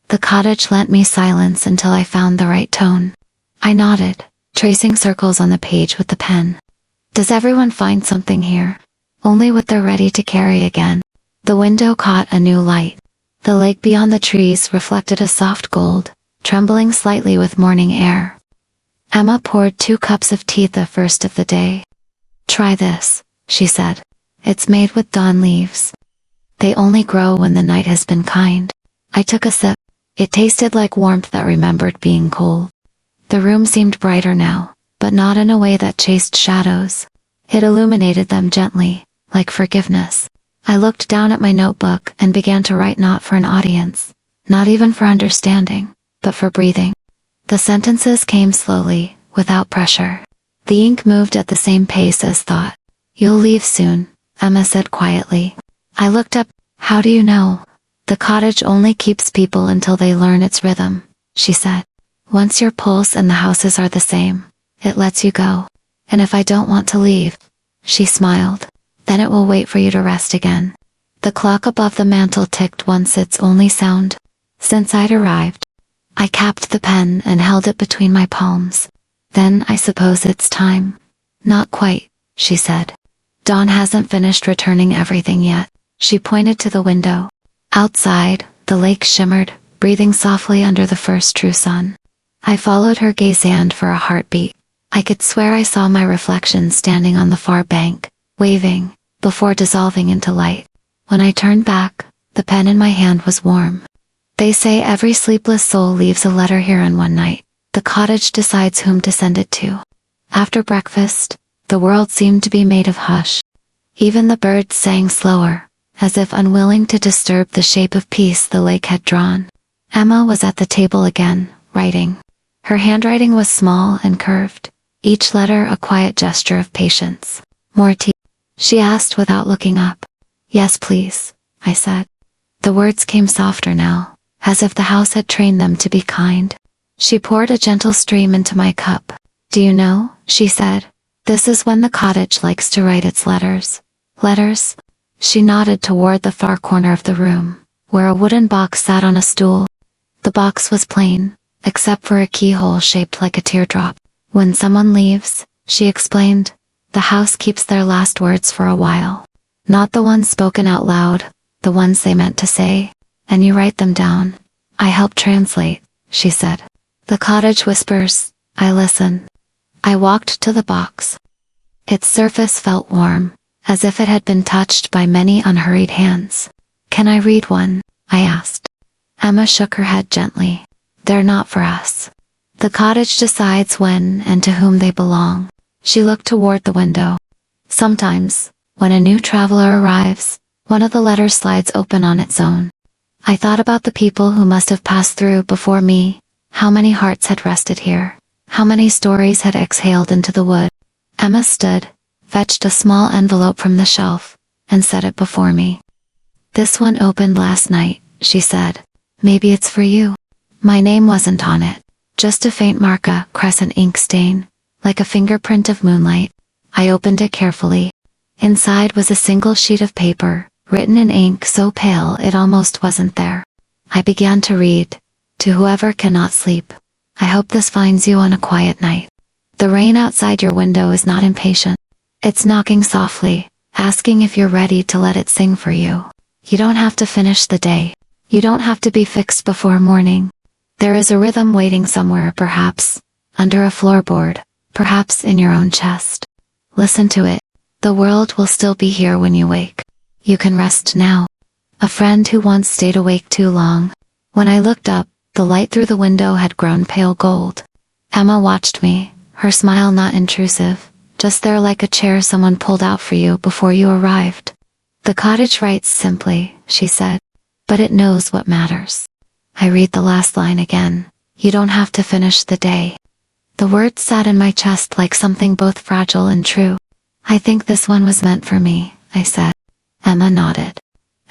The cottage lent me silence until I found the right tone." I nodded, tracing circles on the page with the pen. "Does everyone find something here? Only what they're ready to carry again." The window caught a new light. The lake beyond the trees reflected a soft gold, trembling slightly with morning air. Emma poured 2 cups of tea the first of the day. "Try this," she said. "It's made with dawn leaves. They only grow when the night has been kind." I took a sip. It tasted like warmth that remembered being cold. The room seemed brighter now, but not in a way that chased shadows. It illuminated them gently, like forgiveness. I looked down at my notebook and began to write, not for an audience, not even for understanding, but for breathing. The sentences came slowly, without pressure. The ink moved at the same pace as thought. "You'll leave soon," Emma said quietly. I looked up. "How do you know?" "The cottage only keeps people until they learn its rhythm," she said. "Once your pulse and the houses are the same, it lets you go. And if I don't want to leave," she smiled, "then it will wait for you to rest again." The clock above the mantel ticked once its only sound since I'd arrived. I capped the pen and held it between my palms. "Then I suppose it's time." "Not quite," she said. "Dawn hasn't finished returning everything yet." She pointed to the window. Outside, the lake shimmered, breathing softly under the first true sun. I followed her gaze and for a heartbeat. I could swear I saw my reflection standing on the far bank, waving, before dissolving into light. When I turned back, the pen in my hand was warm. "They say every sleepless soul leaves a letter here in one night. The cottage decides whom to send it to." After breakfast, the world seemed to be made of hush. Even the birds sang slower, as if unwilling to disturb the shape of peace the lake had drawn. Emma was at the table again, writing. Her handwriting was small and curved, each letter a quiet gesture of patience. "More tea?" she asked without looking up. "Yes, please," I said. The words came softer now, as if the house had trained them to be kind. She poured a gentle stream into my cup. "Do you know," she said, "this is when the cottage likes to write its letters." "Letters?" She nodded toward the far corner of the room, where a wooden box sat on a stool. The box was plain, except for a keyhole shaped like a teardrop. "When someone leaves," she explained, "the house keeps their last words for a while. Not the ones spoken out loud, the ones they meant to say, and you write them down." "I help translate," she said. "The cottage whispers, I listen." I walked to the box. Its surface felt warm, as if it had been touched by many unhurried hands. "Can I read one?" I asked. Emma shook her head gently. "They're not for us. The cottage decides when and to whom they belong." She looked toward the window. "Sometimes, when a new traveler arrives, one of the letters slides open on its own." I thought about the people who must have passed through before me, how many hearts had rested here, how many stories had exhaled into the wood. Emma stood, fetched a small envelope from the shelf, and set it before me. "This one opened last night," she said. "Maybe it's for you." My name wasn't on it, just a faint marca crescent ink stain, like a fingerprint of moonlight. I opened it carefully. Inside was a single sheet of paper, written in ink so pale it almost wasn't there. I began to read. "To whoever cannot sleep, I hope this finds you on a quiet night. The rain outside your window is not impatient. It's knocking softly, asking if you're ready to let it sing for you. You don't have to finish the day. You don't have to be fixed before morning. There is a rhythm waiting somewhere, perhaps under a floorboard, perhaps in your own chest. Listen to it. The world will still be here when you wake. You can rest now." A friend who once stayed awake too long. When I looked up, the light through the window had grown pale gold. Emma watched me, her smile not intrusive, just there like a chair someone pulled out for you before you arrived. "The cottage writes simply," she said, "but it knows what matters." I read the last line again. "You don't have to finish the day." The words sat in my chest like something both fragile and true. "I think this one was meant for me," I said. Emma nodded.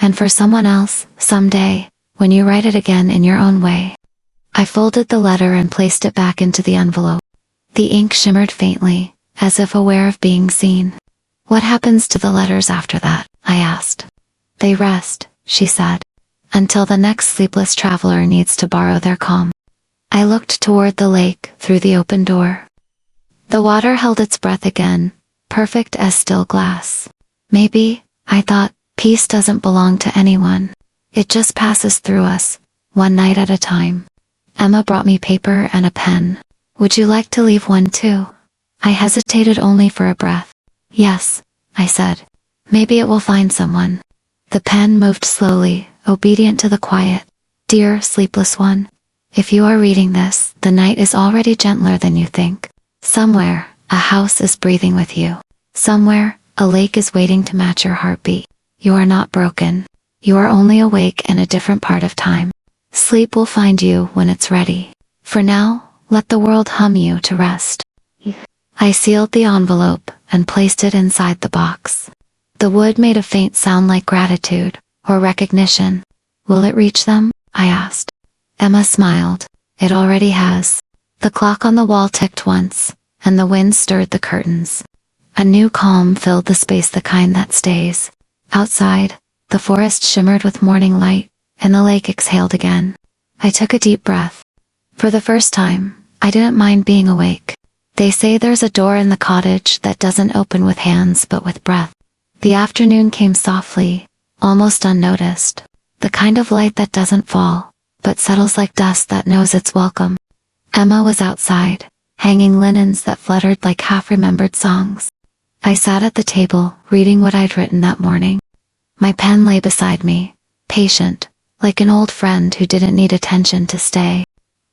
"And for someone else, someday, when you write it again in your own way." I folded the letter and placed it back into the envelope. The ink shimmered faintly, as if aware of being seen. "What happens to the letters after that?" I asked. "They rest," she said, "until the next sleepless traveler needs to borrow their calm." I looked toward the lake through the open door. The water held its breath again, perfect as still glass. Maybe, I thought, peace doesn't belong to anyone. It just passes through us, one night at a time. Emma brought me paper and a pen. "Would you like to leave one too?" I hesitated only for a breath. "Yes," I said. "Maybe it will find someone." The pen moved slowly, obedient to the quiet. "Dear sleepless one, if you are reading this, the night is already gentler than you think. Somewhere, a house is breathing with you. Somewhere, a lake is waiting to match your heartbeat. You are not broken. You are only awake in a different part of time. Sleep will find you when it's ready. For now, let the world hum you to rest." I sealed the envelope and placed it inside the box. The wood made a faint sound like gratitude, or recognition. "Will it reach them?" I asked. Emma smiled. "It already has." The clock on the wall ticked once, and the wind stirred the curtains. A new calm filled the space, the kind that stays. Outside, the forest shimmered with morning light, and the lake exhaled again. I took a deep breath. For the first time, I didn't mind being awake. They say there's a door in the cottage that doesn't open with hands but with breath. The afternoon came softly, almost unnoticed. The kind of light that doesn't fall, but settles like dust that knows it's welcome. Emma was outside, hanging linens that fluttered like half-remembered songs. I sat at the table, reading what I'd written that morning. My pen lay beside me, patient, like an old friend who didn't need attention to stay.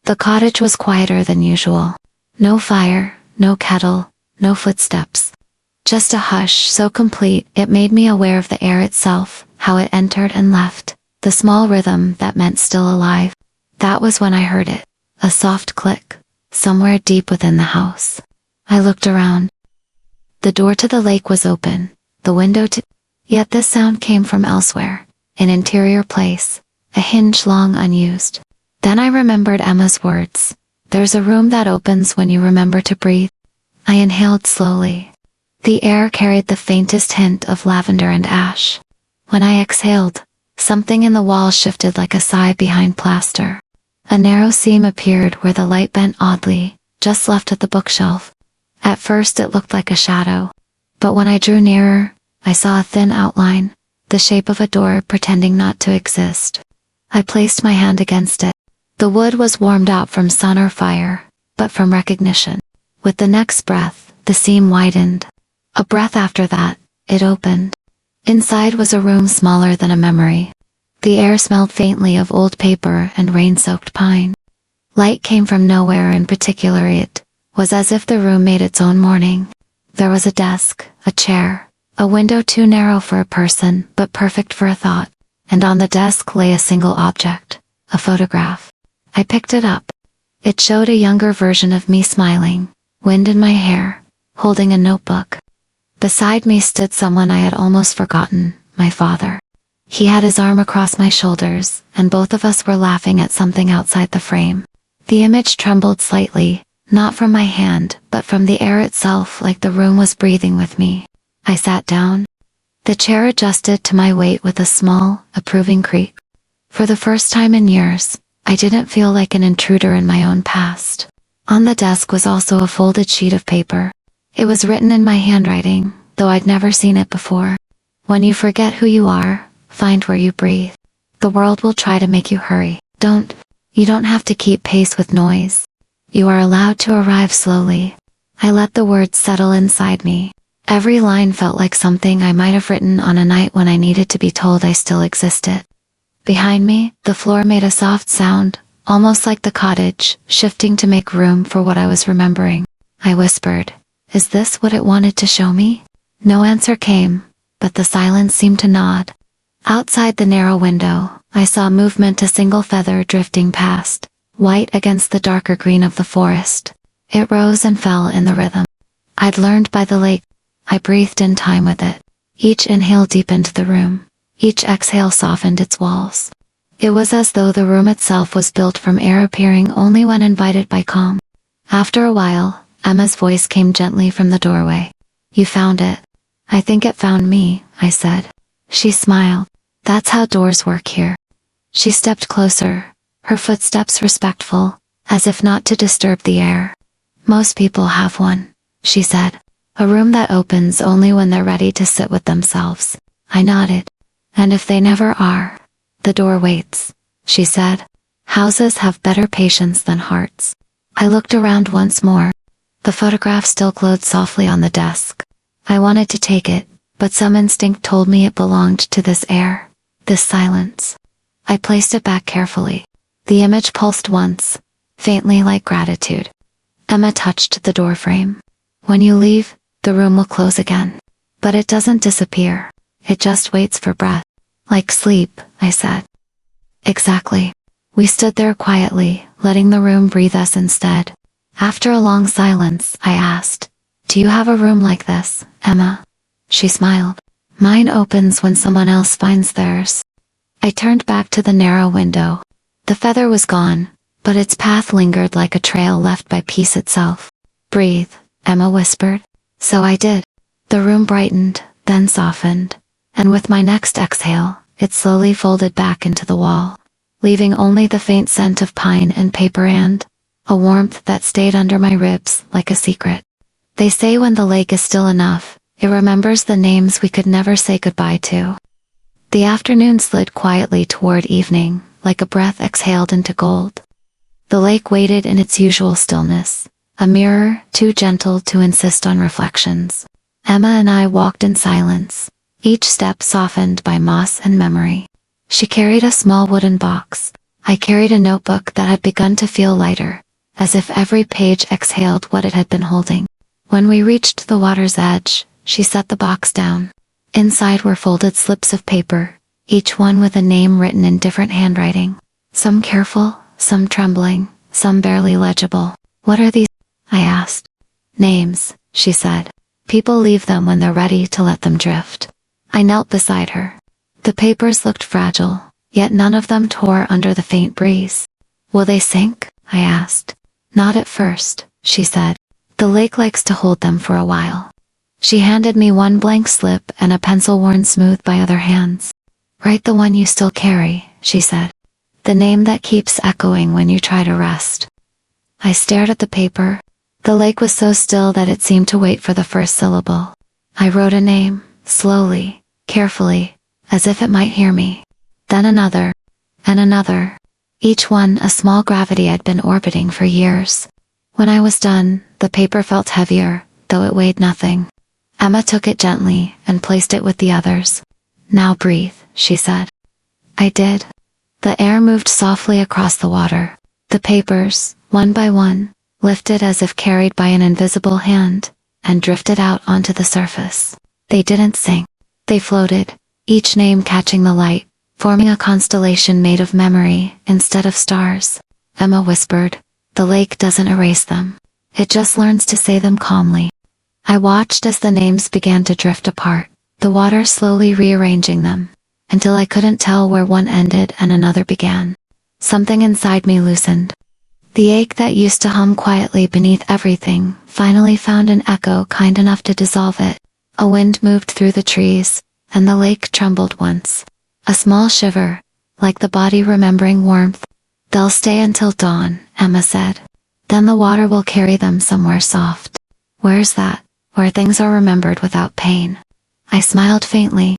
The cottage was quieter than usual. No fire, no kettle, no footsteps. Just a hush so complete it made me aware of the air itself, how it entered and left, the small rhythm that meant still alive. That was when I heard it, a soft click, somewhere deep within the house. I looked around. The door to the lake was open, the window to... Yet this sound came from elsewhere, an interior place, a hinge long unused. Then I remembered Emma's words. There's a room that opens when you remember to breathe. I inhaled slowly. The air carried the faintest hint of lavender and ash. When I exhaled, something in the wall shifted like a sigh behind plaster. A narrow seam appeared where the light bent oddly, just left at the bookshelf. At first it looked like a shadow, but when I drew nearer, I saw a thin outline, the shape of a door pretending not to exist. I placed my hand against it. The wood was warmed out from sun or fire, but from recognition. With the next breath, the seam widened. A breath after that, it opened. Inside was a room smaller than a memory. The air smelled faintly of old paper and rain-soaked pine. Light came from nowhere in particular. It was as if the room made its own morning. There was a desk, a chair, a window too narrow for a person but perfect for a thought, and on the desk lay a single object, a photograph. I picked it up. It showed a younger version of me smiling, wind in my hair, holding a notebook. Beside me stood someone I had almost forgotten, my father. He had his arm across my shoulders, and both of us were laughing at something outside the frame. The image trembled slightly, not from my hand, but from the air itself, like the room was breathing with me. I sat down. The chair adjusted to my weight with a small, approving creak. For the first time in years, I didn't feel like an intruder in my own past. On the desk was also a folded sheet of paper. It was written in my handwriting, though I'd never seen it before. When you forget who you are, find where you breathe. The world will try to make you hurry. You don't have to keep pace with noise. You are allowed to arrive slowly. I let the words settle inside me. Every line felt like something I might have written on a night when I needed to be told I still existed. Behind me, the floor made a soft sound, almost like the cottage, shifting to make room for what I was remembering. I whispered, "Is this what it wanted to show me?" No answer came, but the silence seemed to nod. Outside the narrow window, I saw movement, a single feather drifting past, white against the darker green of the forest. It rose and fell in the rhythm I'd learned by the lake. I breathed in time with it. Each inhale deepened the room. Each exhale softened its walls. It was as though the room itself was built from air, appearing only when invited by calm. After a while, Emma's voice came gently from the doorway. "You found it." "I think it found me," I said. She smiled. "That's how doors work here." She stepped closer, her footsteps respectful, as if not to disturb the air. "Most people have one," she said. "A room that opens only when they're ready to sit with themselves." I nodded. "And if they never are, the door waits," she said. "Houses have better patience than hearts." I looked around once more. The photograph still glowed softly on the desk. I wanted to take it, but some instinct told me it belonged to this air, this silence. I placed it back carefully. The image pulsed once, faintly like gratitude. Emma touched the doorframe. "When you leave, the room will close again. But it doesn't disappear. It just waits for breath." "Like sleep," I said. "Exactly." We stood there quietly, letting the room breathe us instead. After a long silence, I asked, "Do you have a room like this, Emma?" She smiled. "Mine opens when someone else finds theirs." I turned back to the narrow window. The feather was gone, but its path lingered like a trail left by peace itself. "Breathe," Emma whispered. So I did. The room brightened, then softened, and with my next exhale, it slowly folded back into the wall, leaving only the faint scent of pine and paper and a warmth that stayed under my ribs like a secret. They say when the lake is still enough, it remembers the names we could never say goodbye to. The afternoon slid quietly toward evening, like a breath exhaled into gold. The lake waited in its usual stillness, a mirror too gentle to insist on reflections. Emma and I walked in silence, each step softened by moss and memory. She carried a small wooden box. I carried a notebook that had begun to feel lighter, as if every page exhaled what it had been holding. When we reached the water's edge, she set the box down. Inside were folded slips of paper, each one with a name written in different handwriting. Some careful, some trembling, some barely legible. "What are these?" I asked. "Names," she said. "People leave them when they're ready to let them drift." I knelt beside her. The papers looked fragile, yet none of them tore under the faint breeze. Will they sink? I asked. Not at first, she said. The lake likes to hold them for a while. She handed me one blank slip and a pencil worn smooth by other hands. Write the one you still carry, she said. The name that keeps echoing when you try to rest. I stared at the paper. The lake was so still that it seemed to wait for the first syllable. I wrote a name, slowly, carefully, as if it might hear me. Then another, and another. Each one a small gravity I'd been orbiting for years. When I was done, the paper felt heavier, though it weighed nothing. Emma took it gently and placed it with the others. Now breathe, she said. I did. The air moved softly across the water. The papers, one by one, lifted as if carried by an invisible hand, and drifted out onto the surface. They didn't sink. They floated, each name catching the light, forming a constellation made of memory instead of stars. Emma whispered, the lake doesn't erase them. It just learns to say them calmly. I watched as the names began to drift apart, the water slowly rearranging them, until I couldn't tell where one ended and another began. Something inside me loosened. The ache that used to hum quietly beneath everything finally found an echo kind enough to dissolve it. A wind moved through the trees, and the lake trembled once. A small shiver, like the body remembering warmth. They'll stay until dawn, Emma said. Then the water will carry them somewhere soft. Where's that? Where things are remembered without pain. I smiled faintly.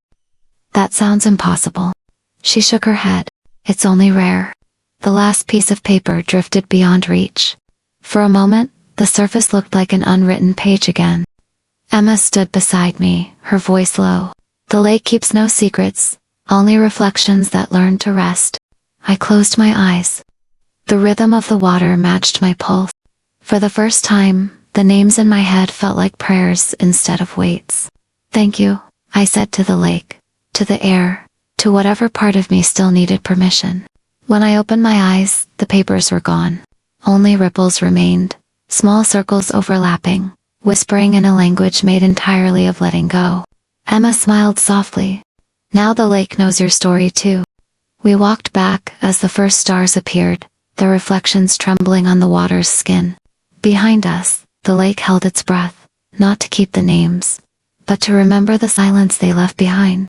That sounds impossible. She shook her head. It's only rare. The last piece of paper drifted beyond reach. For a moment, the surface looked like an unwritten page again. Emma stood beside me, her voice low. The lake keeps no secrets, only reflections that learn to rest. I closed my eyes. The rhythm of the water matched my pulse. For the first time, the names in my head felt like prayers instead of weights. Thank you, I said to the lake, to the air, to whatever part of me still needed permission. When I opened my eyes, the papers were gone. Only ripples remained, small circles overlapping, whispering in a language made entirely of letting go. Emma smiled softly. Now the lake knows your story too. We walked back as the first stars appeared, their reflections trembling on the water's skin. Behind us, the lake held its breath, not to keep the names, but to remember the silence they left behind.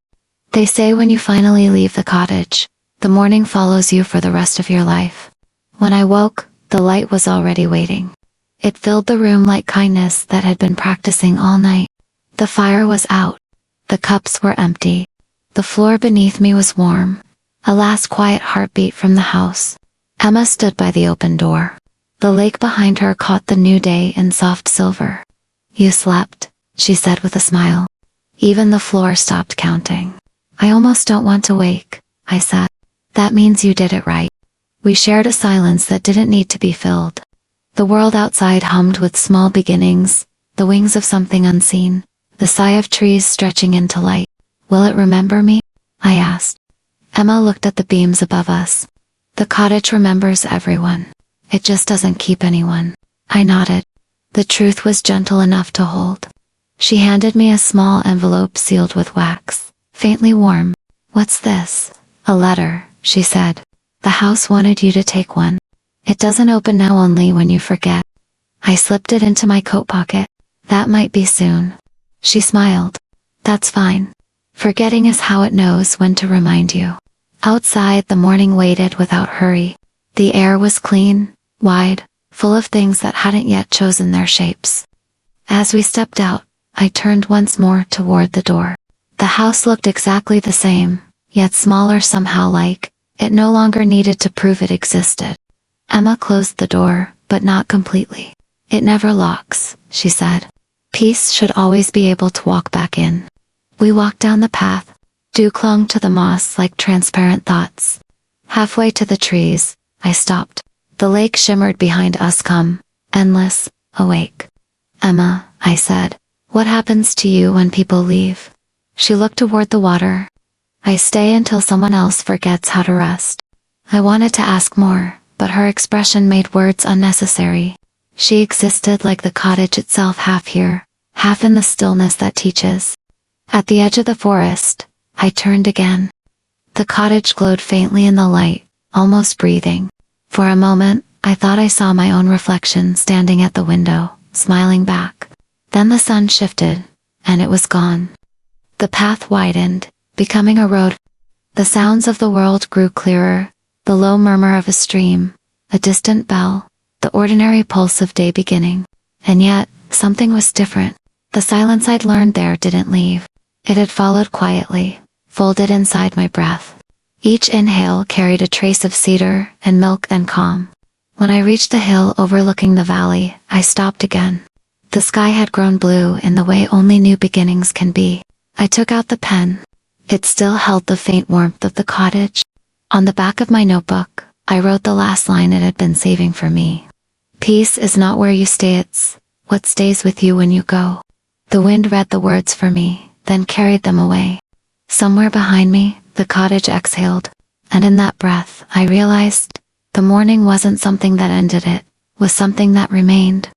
They say when you finally leave the cottage, the morning follows you for the rest of your life. When I woke, the light was already waiting. It filled the room like kindness that had been practicing all night. The fire was out. The cups were empty. The floor beneath me was warm. A last quiet heartbeat from the house. Emma stood by the open door. The lake behind her caught the new day in soft silver. You slept, she said with a smile. Even the floor stopped counting. I almost don't want to wake, I said. That means you did it right. We shared a silence that didn't need to be filled. The world outside hummed with small beginnings, the wings of something unseen, the sigh of trees stretching into light. Will it remember me? I asked. Emma looked at the beams above us. The cottage remembers everyone. It just doesn't keep anyone. I nodded. The truth was gentle enough to hold. She handed me a small envelope sealed with wax, faintly warm. What's this? A letter, she said. The house wanted you to take one. It doesn't open now, only when you forget. I slipped it into my coat pocket. That might be soon. She smiled. That's fine. Forgetting is how it knows when to remind you. Outside, the morning waited without hurry. The air was clean, wide, full of things that hadn't yet chosen their shapes. As we stepped out, I turned once more toward the door. The house looked exactly the same, yet smaller somehow, like it no longer needed to prove it existed. Emma closed the door, but not completely. It never locks, she said. Peace should always be able to walk back in. We walked down the path. Dew clung to the moss like transparent thoughts. Halfway to the trees, I stopped. The lake shimmered behind us, calm, endless, awake. Emma, I said, what happens to you when people leave? She looked toward the water. I stay until someone else forgets how to rest. I wanted to ask more, but her expression made words unnecessary. She existed like the cottage itself, half here, half in the stillness that teaches. At the edge of the forest, I turned again. The cottage glowed faintly in the light, almost breathing. For a moment, I thought I saw my own reflection standing at the window, smiling back. Then the sun shifted, and it was gone. The path widened, becoming a road. The sounds of the world grew clearer, the low murmur of a stream, a distant bell, the ordinary pulse of day beginning. And yet, something was different. The silence I'd learned there didn't leave. It had followed quietly, folded inside my breath. Each inhale carried a trace of cedar and milk and calm. When I reached the hill overlooking the valley, I stopped again. The sky had grown blue in the way only new beginnings can be. I took out the pen. It still held the faint warmth of the cottage. On the back of my notebook, I wrote the last line it had been saving for me. Peace is not where you stay, it's what stays with you when you go. The wind read the words for me, then carried them away. Somewhere behind me, the cottage exhaled, and in that breath, I realized the morning wasn't something that ended, it was something that remained.